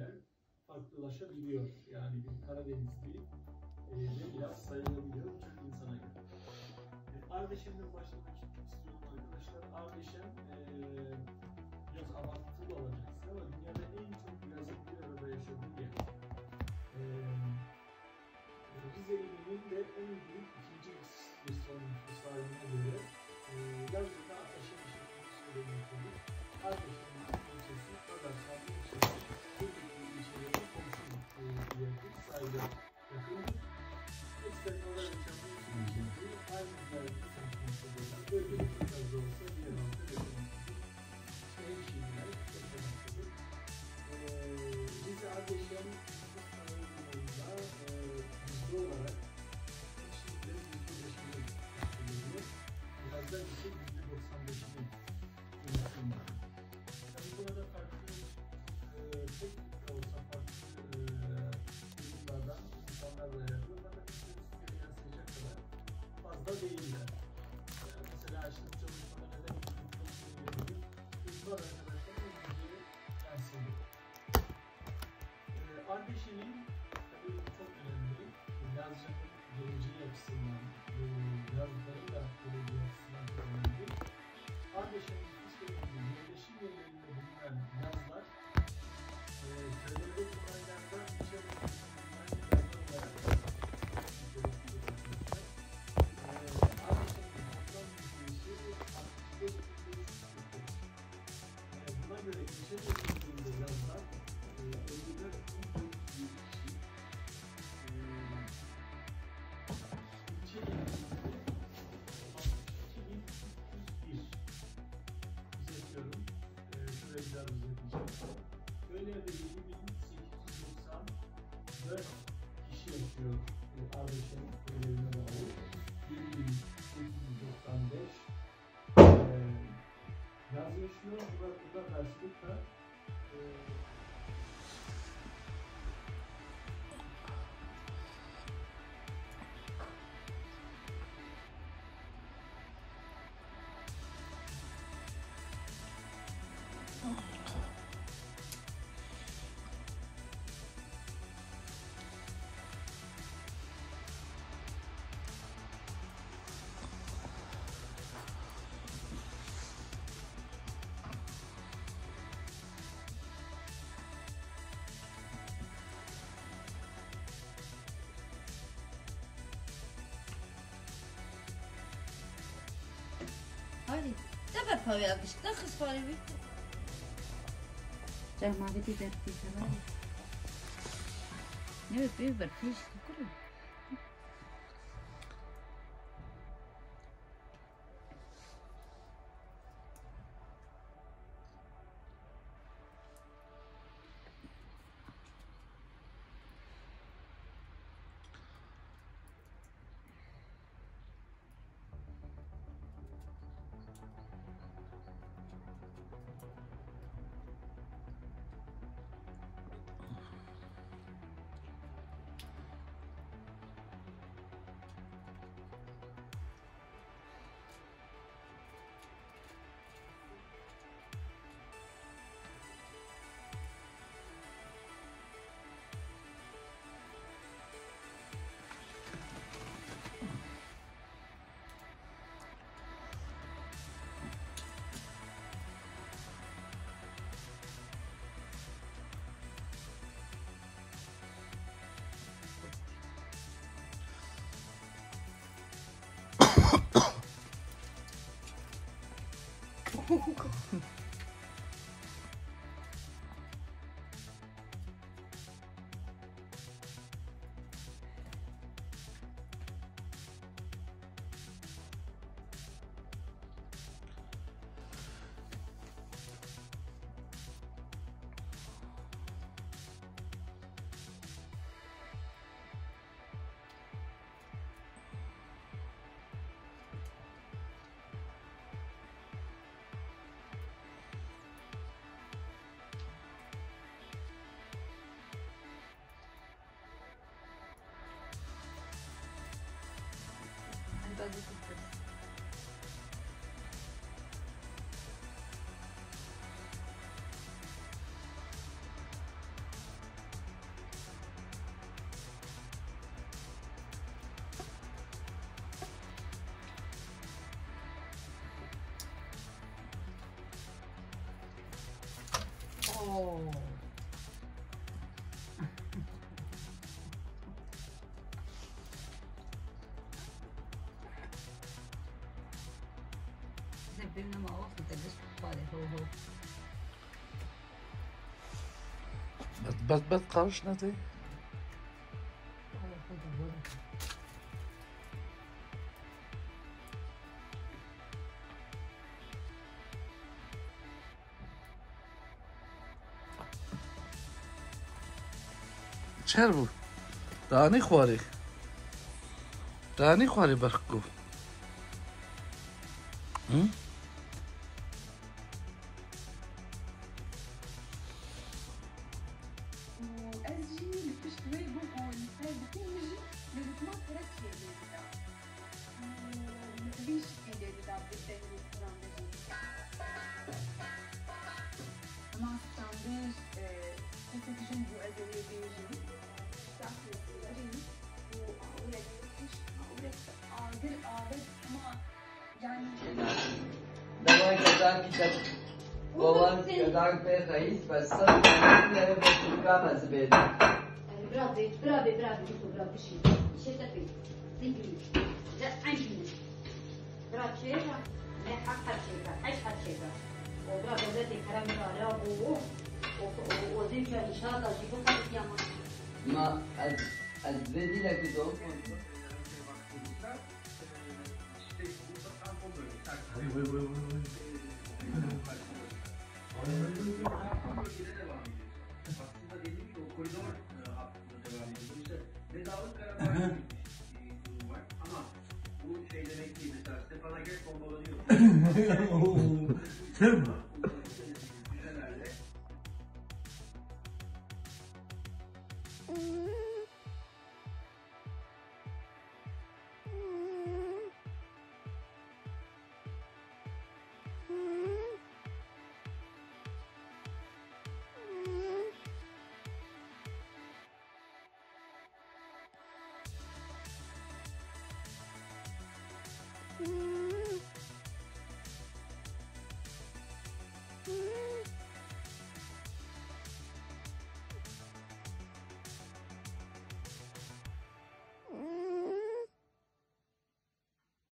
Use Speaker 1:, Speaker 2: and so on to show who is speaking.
Speaker 1: diller farklılaşabiliyor. Yani bir Karadeniz dili de biraz sayılabiliyor birçok insana göre. Ardeşen'den başlamak istiyorum arkadaşlar. Ardeşen biraz abartılı olacak size ama dünyada en çok yazın bir arada yaşadığı yer. Rize ilinin de en büyük ikinci son nüfuslarına göre yazında Ardeşen şeklinde söylemektedir. Ardeşen'in ilçesi kadar sandık ilçesi Türkiye ilçelerinin komşu yerdir. Sahile yakındır. Eksternal yaşamın ilçesi aynı yerde sanmıştır. Böylelikle az da olsa bir yer altı yaşamaktadır. Hemşehriler yaşamaktadır. Rize Ardeşen yüzde olarak kişiliklerin %5'ini gösteriyor. Birazdan ise %95'ini yönetiyor. Tabii burada farklı tek de olsa farklı durumlardan insanlarla yapıyor. Fakat istatistikleri yansıyacak kadar fazla değiller. Mesela açlık çalışmada neden İngilizce uzman arkadaşlar İngilizce'ye yansıyor. Ardeşen'in tabii çok önemli. Yazcının geleceği açısından, yazdıkları da geleceği açısından çok önemli. Ardeşen'in İsveç'in yerleşim yerlerinde bulunan yazlar, köylerde bulunan yazlar, içerisinde bulunan yazlar olarak Ardeşen'in toplam nüfusu 65.500. Buna göre ilçe nüfusunda yazlar 54.400 kişi. İlçe nüfusu 62.301. Düzeltiyorum. Şurayı biraz düzelteceğim. Köylerde 7.894 kişi yaşıyor. Ardeşen'in köylerine bağlı. 7.895 yaz yaşıyor. Burada karşılıkla
Speaker 2: Haydi. Dabei pojawia się, tak spali. Trzeba ma być też pisane. Nie wiem, bardziej się kupują. Oo. Sempre numa outra, pode, ho.
Speaker 3: بس قرش نتي چربو دانی خواری برکو
Speaker 4: دمای کدام کتاب بابان کدام به رئیس بسته نمیاره به کام از بید.
Speaker 2: برافو شيء شتفي زنجبيل لا عندي برافو شيء لا حق شيء حق شيء وبرافو ذاتي كلام صالح وزنجبيل ان شاء الله جيبوا قبل يوم
Speaker 4: ما از بدی لکی دو
Speaker 5: Vedalık Karabağ'ın bir durum var ama bu şey demek değil mesela Stepanakert bombalanıyor.